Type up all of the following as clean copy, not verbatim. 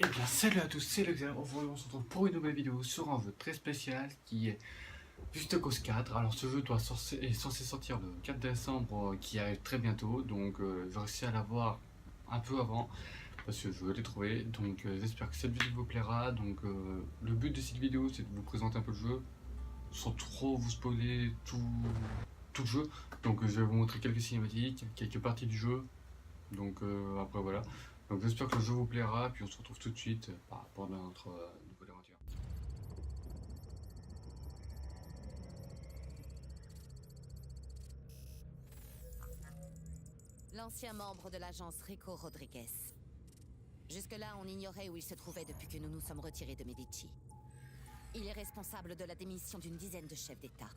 Eh bien salut à tous, c'est le Xavier. Aujourd'hui on se retrouve pour une nouvelle vidéo sur un jeu très spécial qui est Just Cause 4. Alors ce jeu est censé sortir le 4 décembre qui arrive très bientôt, donc j'ai réussi à l'avoir un peu avant parce que je l'ai trouvé. Donc j'espère que cette vidéo vous plaira. Donc le but de cette vidéo c'est de vous présenter un peu le jeu sans trop vous spoiler tout le jeu. Donc je vais vous montrer quelques cinématiques, quelques parties du jeu. Donc après voilà. Donc j'espère que le jeu vous plaira, puis on se retrouve tout de suite pendant notre nouvelle aventure. L'ancien membre de l'agence Rico Rodriguez. Jusque-là, on ignorait où il se trouvait depuis que nous nous sommes retirés de Medici. Il est responsable de la démission d'une dizaine de chefs d'État.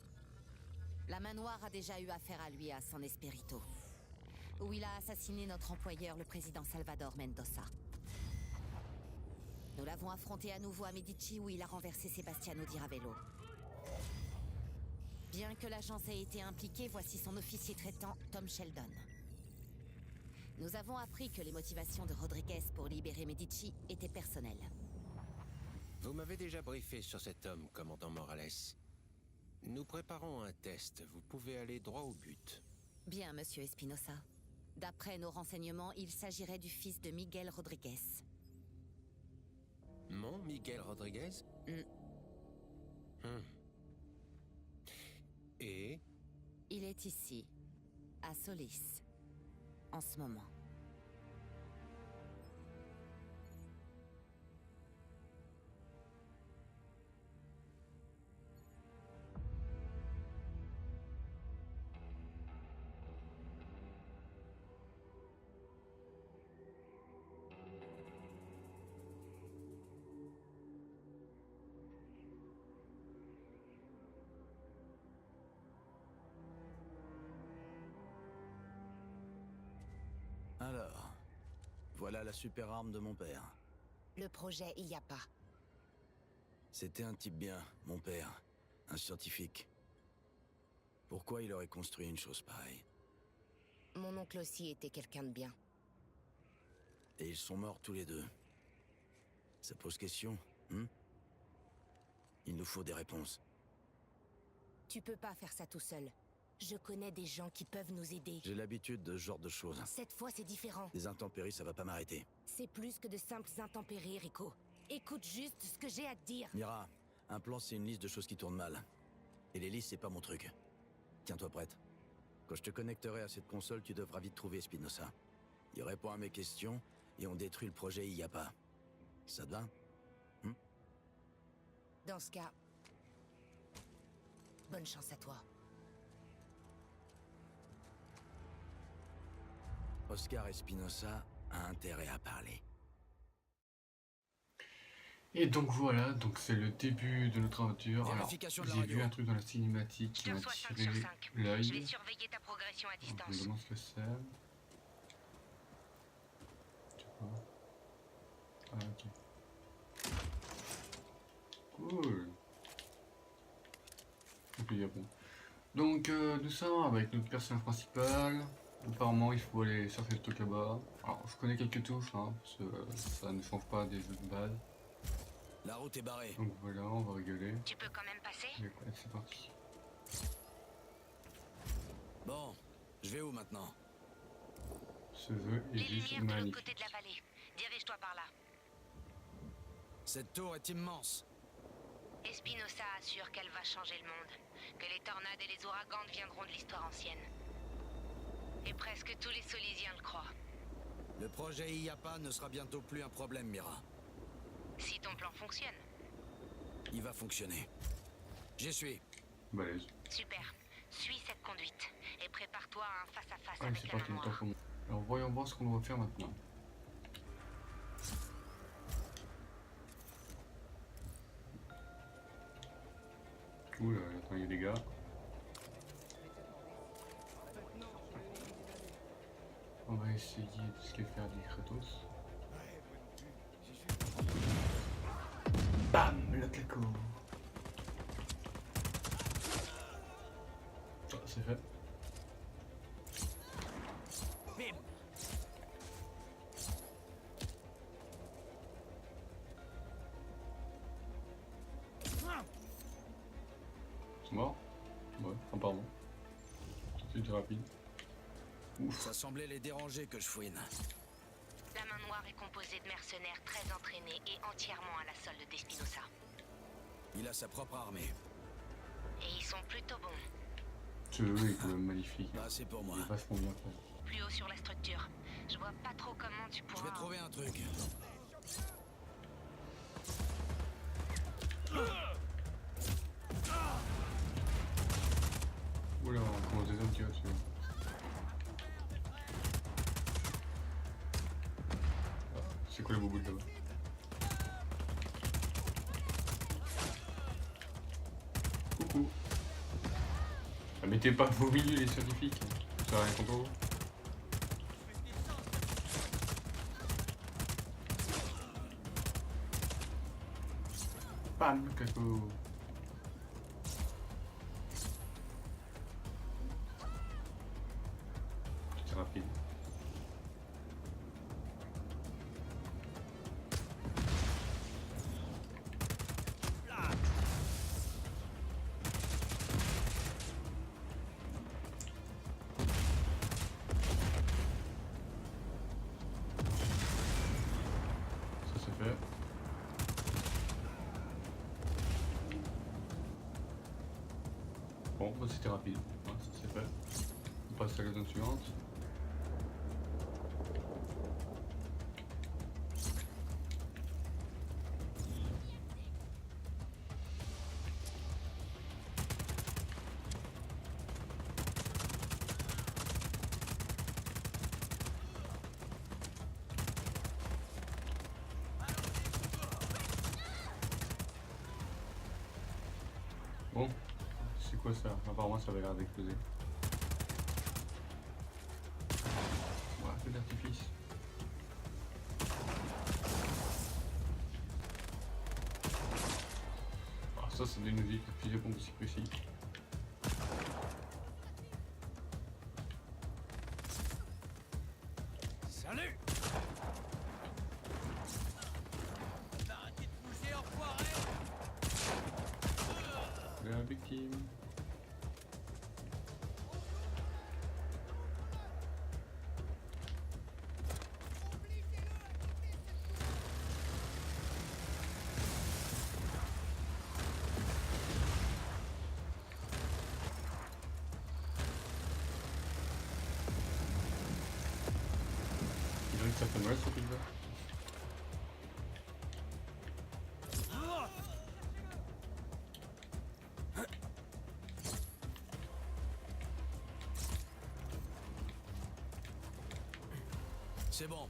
La main noire a déjà eu affaire à lui à San Esperito, où il a assassiné notre employeur, le président Salvador Mendoza. Nous l'avons affronté à nouveau à Medici, où il a renversé Sebastiano Di Ravello. Bien que l'agence ait été impliquée, voici son officier traitant, Tom Sheldon. Nous avons appris que les motivations de Rodriguez pour libérer Medici étaient personnelles. Vous m'avez déjà briefé sur cet homme, commandant Morales. Nous préparons un test. Vous pouvez aller droit au but. Bien, monsieur Espinosa. D'après nos renseignements, il s'agirait du fils de Miguel Rodriguez. Mon Miguel Rodriguez? Et? Il est ici, à Solis, en ce moment. Alors, voilà la super arme de mon père. Le projet IAPA. C'était un type bien, mon père. Un scientifique. Pourquoi il aurait construit une chose pareille? Mon oncle aussi était quelqu'un de bien. Et ils sont morts tous les deux. Ça pose question, Il nous faut des réponses. Tu peux pas faire ça tout seul. Je connais des gens qui peuvent nous aider. J'ai l'habitude de ce genre de choses. Cette fois, c'est différent. Les intempéries, ça va pas m'arrêter. C'est plus que de simples intempéries, Rico. Écoute juste ce que j'ai à te dire. Mira, un plan, c'est une liste de choses qui tournent mal. Et les listes, c'est pas mon truc. Tiens-toi prête. Quand je te connecterai à cette console, tu devras vite trouver Espinosa. Il répond à mes questions, et on détruit le projet IAPA. Ça te va? Dans ce cas, bonne chance à toi. Oscar Espinosa a intérêt à parler. Et donc voilà, donc c'est le début de notre aventure. Alors, Vérification de la j'ai radio. vu un truc dans la cinématique qui m'a tiré Je l'œil. vais surveiller ta progression à Je me distance. demande ce que c'est. Je sais pas. Ah ok. Cool. Ok, bon. Donc nous sommes avec notre personnage principal. Apparemment il faut aller chercher le truc là-bas. Alors je connais quelques touches parce que ça ne change pas des jeux de base. La route est barrée. Donc voilà, on va rigoler. Tu peux quand même passer? Et ouais, c'est parti. Bon, je vais où maintenant? Ce jeu est Les juste lumières de l'autre magnifique. côté de la vallée. Dirige-toi par là. Cette tour est immense. Espinosa assure qu'elle va changer le monde. Que les tornades et les ouragans deviendront de l'histoire ancienne. Et presque tous les Solisiens le croient. Le projet IAPA ne sera bientôt plus un problème, Mira. Si ton plan fonctionne. Il va fonctionner. J'y suis. Balèze. Super. Suis cette conduite. Et prépare-toi à un face-à-face Allez, c'est avec la parti, main le temps noire. pour moi. Alors voyons voir ce qu'on doit faire maintenant. Ouh là, attends, il y a des gars. On va essayer de se les faire des Kratos. Bam, le claco. Ah, c'est fait. Mort? Ouais, apparemment. C'était rapide. Ouf. Ça semblait les déranger que je fouine. La main noire est composée de mercenaires très entraînés et entièrement à la solde d'Espinosa. Il a sa propre armée. Et ils sont plutôt bons. Ce jeu est quand même magnifique. Bah, c'est pour moi. Il est vachement bien fait. Plus haut sur la structure. Je vois pas trop comment tu Je pourras... vais trouver un truc. Oula, on commence des hommes qui dessus. C'est quoi le bobo là-bas? Coucou. Ah, mettez pas vos milieux les scientifiques. Ça a rien contre vous. Bam, cadeau. C'est rapide. Ça c'est fait. Bon, bah, c'était rapide. Ouais, ça c'est fait. On passe à la zone suivante. Bon, c'est quoi ça? Apparemment ça avait l'air d'exploser. Ouais, feu d'artifice. Ah, ça donne une vie, puis j'ai bombe aussi précis. Salut! La victime. Il dirait que ça fait mal ce truc là. C'est bon.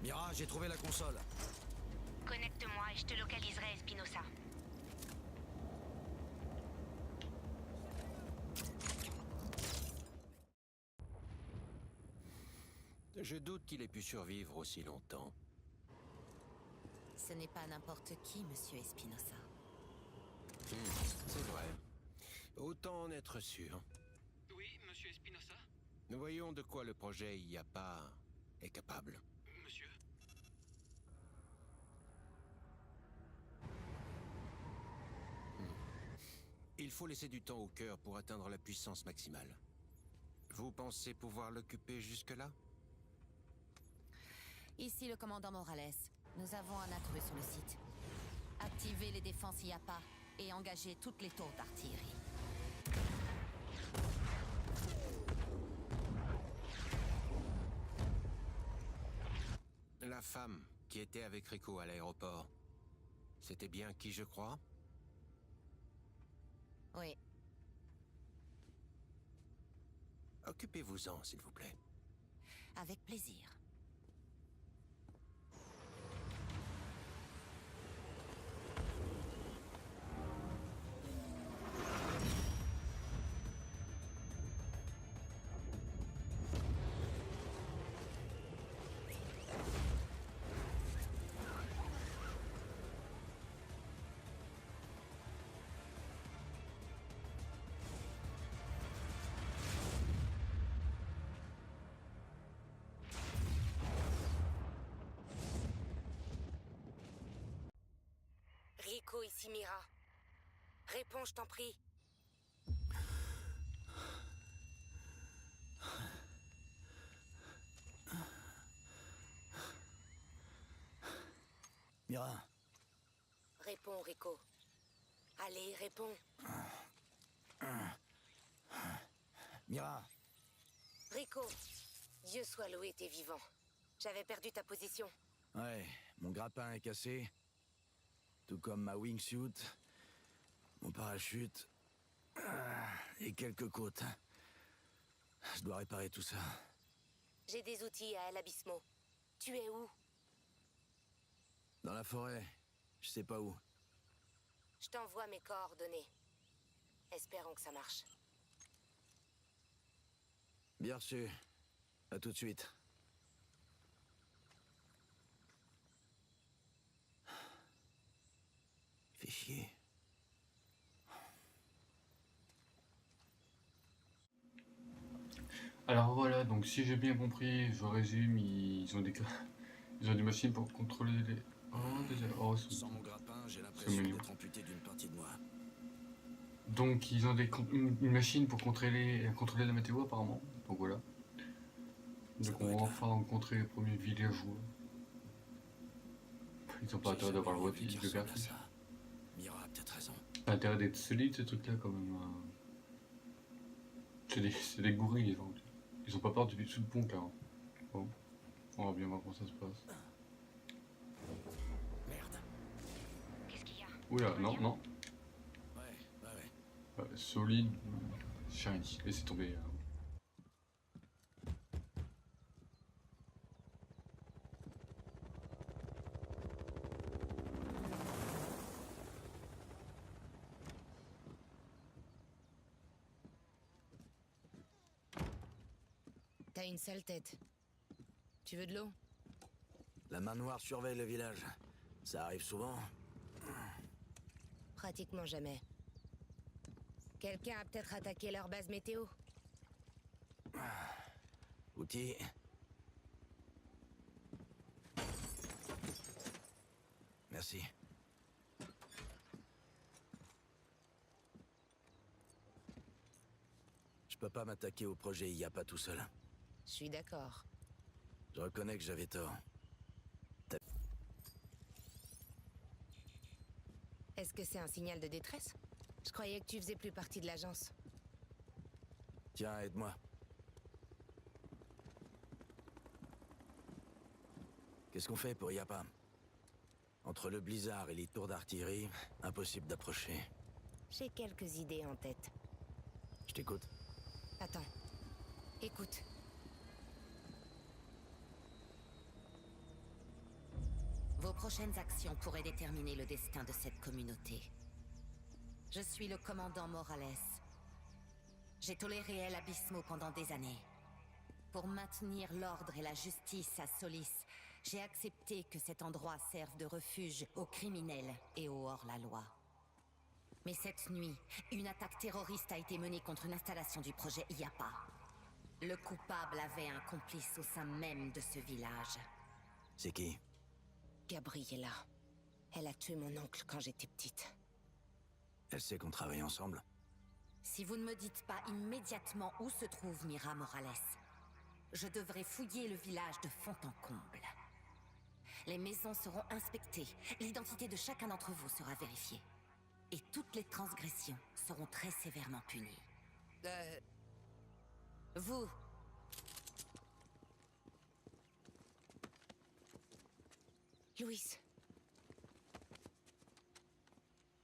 Mira, j'ai trouvé la console. Connecte-moi et je te localiserai, Espinosa. Je doute qu'il ait pu survivre aussi longtemps. Ce n'est pas n'importe qui, monsieur Espinosa. C'est vrai. Autant en être sûr. Oui, monsieur Espinosa? Nous voyons de quoi le projet IAPA est capable. Monsieur? Il faut laisser du temps au cœur pour atteindre la puissance maximale. Vous pensez pouvoir l'occuper jusque-là? Ici le commandant Morales. Nous avons un intrus sur le site. Activez les défenses IAPA et engagez toutes les tours d'artillerie. La femme qui était avec Rico à l'aéroport, c'était bien qui je crois? Oui, Occupez-vous-en, s'il vous plaît. avec plaisir. Rico, ici Mira. Réponds, je t'en prie. Mira, Réponds, Rico. Allez, réponds. Mira, Rico, Dieu soit loué, t'es vivant. J'avais perdu ta position. ouais, mon grappin est cassé. Tout comme ma wingsuit, mon parachute et quelques côtes. Je dois réparer tout ça. J'ai des outils à El Abismo. Tu es où? Dans la forêt, je sais pas où. Je t'envoie mes coordonnées. Espérons que ça marche. Bien reçu. À tout de suite. Fais chier. Alors voilà, donc si j'ai bien compris, je résume, ils ont des machines pour contrôler les... Oh, oh, Sans mon grappin, j'ai c'est l'impression mignon. d'être amputé d'une partie de moi. Donc ils ont une machine pour contrôler la météo apparemment. Donc voilà. Ça Donc doit on être va là. enfin rencontrer les premiers villageois. Ils ont pas intérêt d'avoir le J'ai jamais vu qui le ressemble à graphisme. ça. Mira a peut-être raison. Ça a intérêt d'être solide ces trucs là quand même. C'est des gorilles les gens. Ils ont pas peur de vivre sous le pont car. Bon. On va bien voir comment ça se passe. Merde. Qu'est-ce qu'il y a? Oula, Tout va non, bien? non. Ouais. Solide. Shiny. Laissez tomber. T'as une sale tête. Tu veux de l'eau? La main noire surveille le village. Ça arrive souvent. Pratiquement jamais. Quelqu'un a peut-être attaqué leur base météo? Outils. Merci. Je peux pas m'attaquer au projet IAPA tout seul. Je suis d'accord. Je reconnais que j'avais tort. Est-ce que c'est un signal de détresse? Je croyais que tu faisais plus partie de l'agence. Tiens, aide-moi. Qu'est-ce qu'on fait pour IAPA? Entre le blizzard et les tours d'artillerie, impossible d'approcher. J'ai quelques idées en tête. Je t'écoute. Attends. Écoute. Vos prochaines actions pourraient déterminer le destin de cette communauté. Je suis le commandant Morales. J'ai toléré El Abismo pendant des années. Pour maintenir l'ordre et la justice à Solis, j'ai accepté que cet endroit serve de refuge aux criminels et aux hors-la-loi. Mais cette nuit, une attaque terroriste a été menée contre une installation du projet IAPA. Le coupable avait un complice au sein même de ce village. C'est qui? Gabriella. Elle a tué mon oncle quand j'étais petite. Elle sait qu'on travaille ensemble. Si vous ne me dites pas immédiatement où se trouve Mira Morales, je devrai fouiller le village de fond en comble. Les maisons seront inspectées, l'identité de chacun d'entre vous sera vérifiée. Et toutes les transgressions seront très sévèrement punies. Vous... Louis.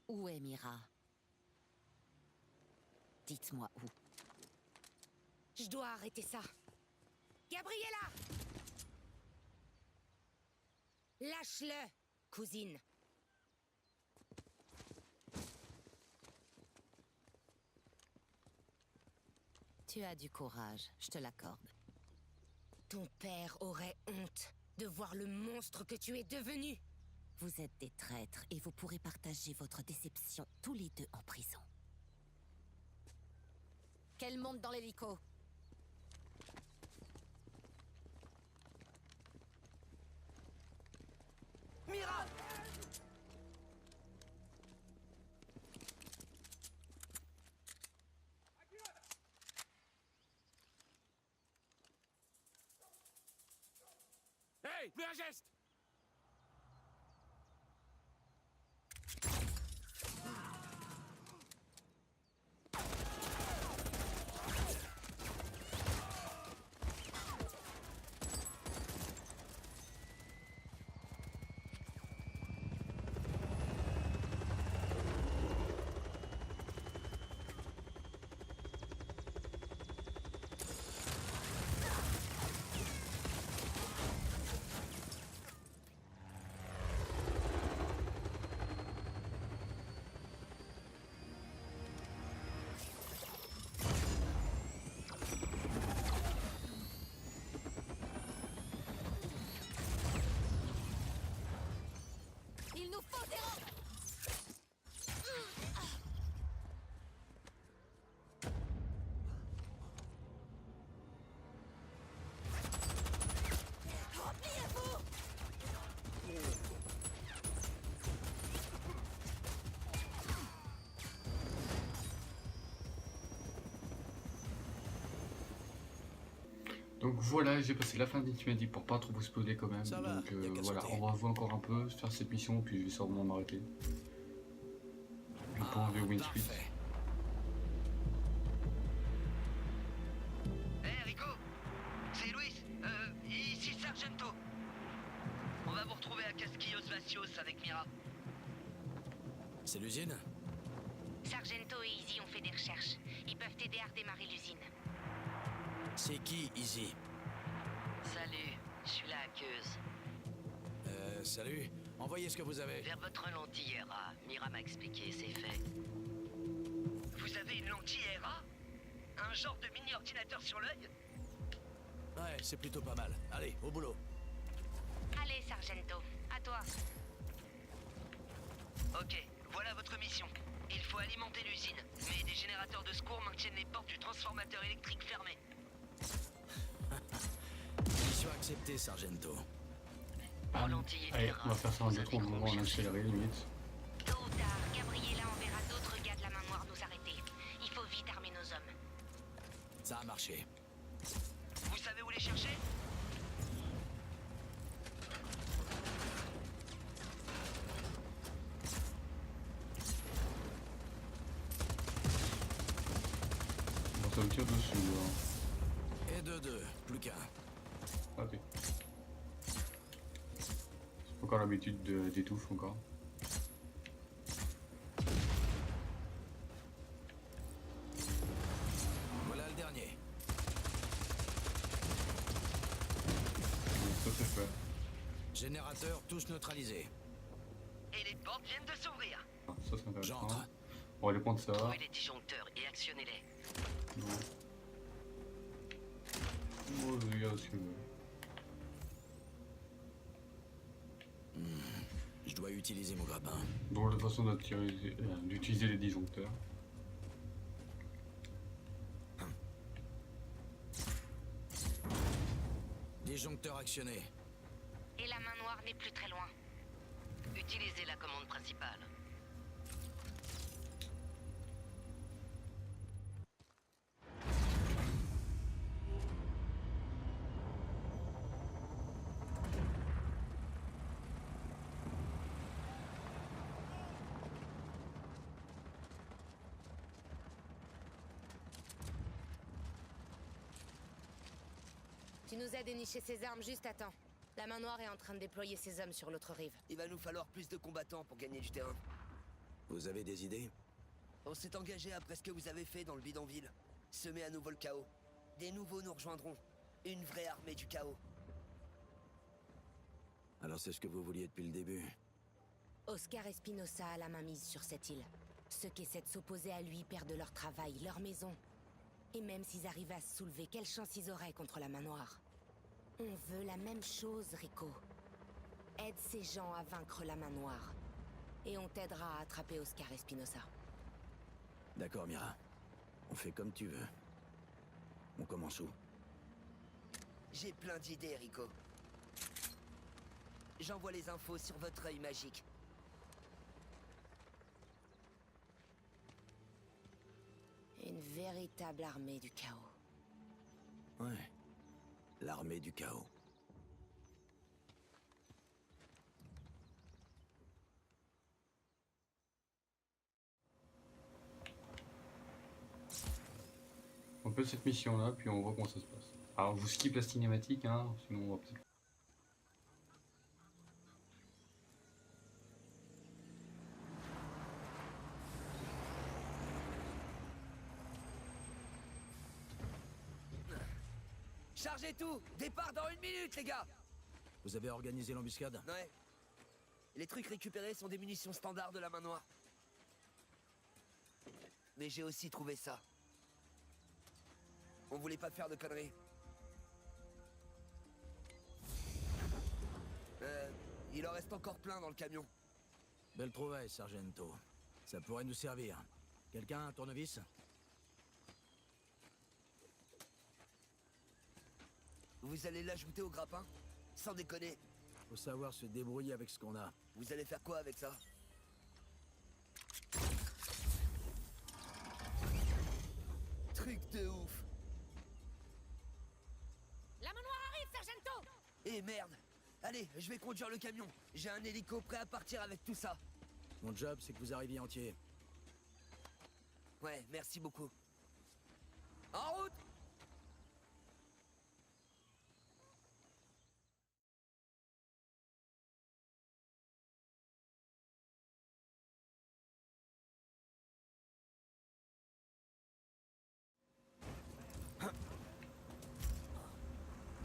Où est Mira? Dites-moi où. Je dois arrêter ça. Gabriella! Lâche-le, cousine. Tu as du courage, je te l'accorde. Ton père aurait honte de voir le monstre que tu es devenu. Vous êtes des traîtres et vous pourrez partager votre déception tous les deux en prison. Qu'elle monte dans l'hélico. Mira! Hey, plus un geste! Donc voilà, j'ai passé la fin de l'itinéraire pour pas trop vous spoiler quand même. Ça va, Donc y a qu'à voilà, sauter. on va voir encore un peu, faire cette mission, puis je vais sûrement m'arrêter. Le pont de Wind Street. Parfait. Hé Rico, c'est Luis, ici Sargento. On va vous retrouver à Casquillos Vacios avec Mira. C'est l'usine? Sargento et Izzy ont fait des recherches. Ils peuvent t'aider à redémarrer l'usine. C'est qui, Izzy? Salut, je suis la hackeuse. Salut. Envoyez ce que vous avez. Vers votre lentille ERA, Mira m'a expliqué, c'est fait. Vous avez une lentille ERA? Un genre de mini-ordinateur sur l'œil? Ouais, c'est plutôt pas mal. Allez, au boulot. Allez, Sargento, à toi. Ok, voilà votre mission. Il faut alimenter l'usine, mais des générateurs de secours maintiennent les portes du transformateur électrique fermées. Mission acceptée, Sargento. Ah, lentille allez, ERA, on va faire ça en vous deux savez on comment va en chercher. accélérer limite. Tôt ou tard, Gabriella enverra d'autres gars de la main noire nous arrêter. Il faut vite armer nos hommes. Ça a marché. Vous savez où les chercher? On va se le tirer dessus. Hein. Et de deux, plus qu'un. Ok. C'est pas encore l'habitude des touches encore. Voilà le dernier. Donc ça c'est fait. Générateurs tous neutralisés. Et les portes viennent de s'ouvrir. Ah, ça c'est intéressant. J'entre. On va aller prendre ça. Trouvez les disjoncteurs et actionnez-les. Non. Oh, je regarde ce que je veux. Je dois utiliser mon grappin. Drôle de façon d'utiliser les disjoncteurs. Disjoncteur actionné. Et la main noire n'est plus très loin. Utilisez la commande principale. Tu nous as déniché ces armes juste à temps. La main noire est en train de déployer ses hommes sur l'autre rive. Il va nous falloir plus de combattants pour gagner du terrain. Vous avez des idées? On s'est engagé après ce que vous avez fait dans le bidonville. Semer à nouveau le chaos. Des nouveaux nous rejoindront. Une vraie armée du chaos. Alors c'est ce que vous vouliez depuis le début. Oscar Espinosa a la main mise sur cette île. Ceux qui essaient de s'opposer à lui perdent leur travail, leur maison. Et même s'ils arrivent à se soulever, quelle chance ils auraient contre la main noire? On veut la même chose, Rico. Aide ces gens à vaincre la main noire. Et on t'aidera à attraper Oscar Espinosa. D'accord, Mira. On fait comme tu veux. On commence où? J'ai plein d'idées, Rico. J'envoie les infos sur votre œil magique. Une véritable armée du chaos. Ouais. L'armée du chaos. On peut cette mission là, puis on voit comment ça se passe. Alors je vous skip la cinématique, hein, sinon on va peut-être. Chargez tout! Départ dans 1 minute, les gars! Vous avez organisé l'embuscade? Ouais. Les trucs récupérés sont des munitions standards de la main noire. Mais j'ai aussi trouvé ça. On voulait pas faire de conneries. Il en reste encore plein dans le camion. Belle trouvaille, Sargento. Ça pourrait nous servir. Quelqu'un a un tournevis? Vous allez l'ajouter au grappin? Sans déconner. Faut savoir se débrouiller avec ce qu'on a. Vous allez faire quoi avec ça? Truc de ouf. Eh merde. Allez, je vais conduire le camion. J'ai un hélico prêt à partir avec tout ça. Mon job, c'est que vous arriviez entier. Ouais, merci beaucoup. En route!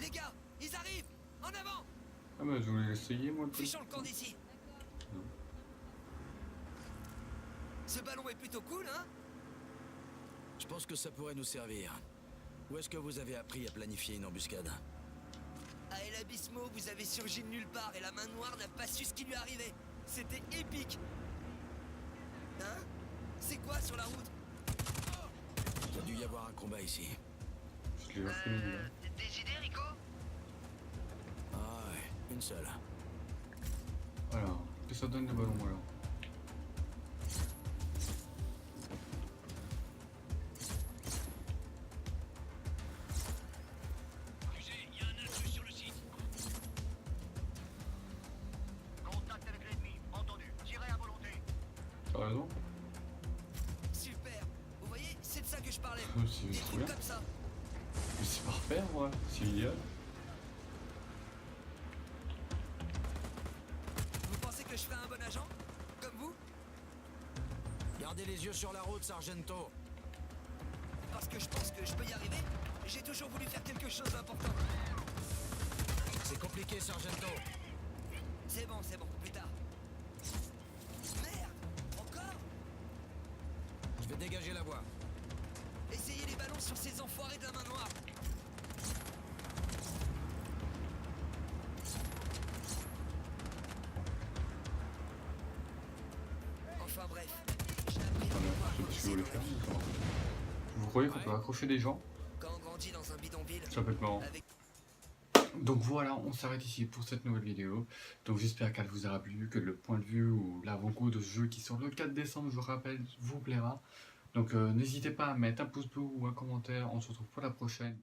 Les gars, ils arrivent! En avant! Ah bah je voulais l'essayer moi le truc. Fichons le camp d'ici. Non. Ce ballon est plutôt cool, hein? Je pense que ça pourrait nous servir. Où est-ce que vous avez appris à planifier une embuscade? À El Abismo, vous avez surgi de nulle part et la main noire n'a pas su ce qui lui arrivait. C'était épique. Hein? C'est quoi sur la route? Il a dû y avoir un combat ici. Je l'ai déjà fait, là. Des idées, Rico? Ah ouais, une seule. Alors, que ça donne le ballon alors. Il y a un intrus sur le site. Contact avec l'ennemi. Entendu. Tirez à volonté. T'as raison. Super. Vous voyez, c'est de ça que je parlais. C'est Des trop trucs bien. comme ça. Mais c'est parfait moi, c'est idéal. Vous pensez que je ferai un bon agent? Comme vous? Gardez les yeux sur la route, Sargento. Parce que je pense que je peux y arriver. J'ai toujours voulu faire quelque chose d'important. C'est compliqué, Sargento. C'est bon, plus tard. Merde! Encore? Je vais dégager la voie. Essayez les ballons sur ces enfoirés de la main noire. Enfin bref, j'ai appris à pouvoir Je improviser voulais dans la faire vie. ça. Vous croyez qu'on peut accrocher des gens? Quand on grandit dans un bidonville, Ça peut être marrant. avec Donc voilà, on s'arrête ici pour cette nouvelle vidéo. Donc j'espère qu'elle vous aura plu, que le point de vue ou l'avant-goût de ce jeu qui sort le 4 décembre, je vous rappelle, vous plaira. Donc n'hésitez pas à mettre un pouce bleu ou un commentaire. On se retrouve pour la prochaine.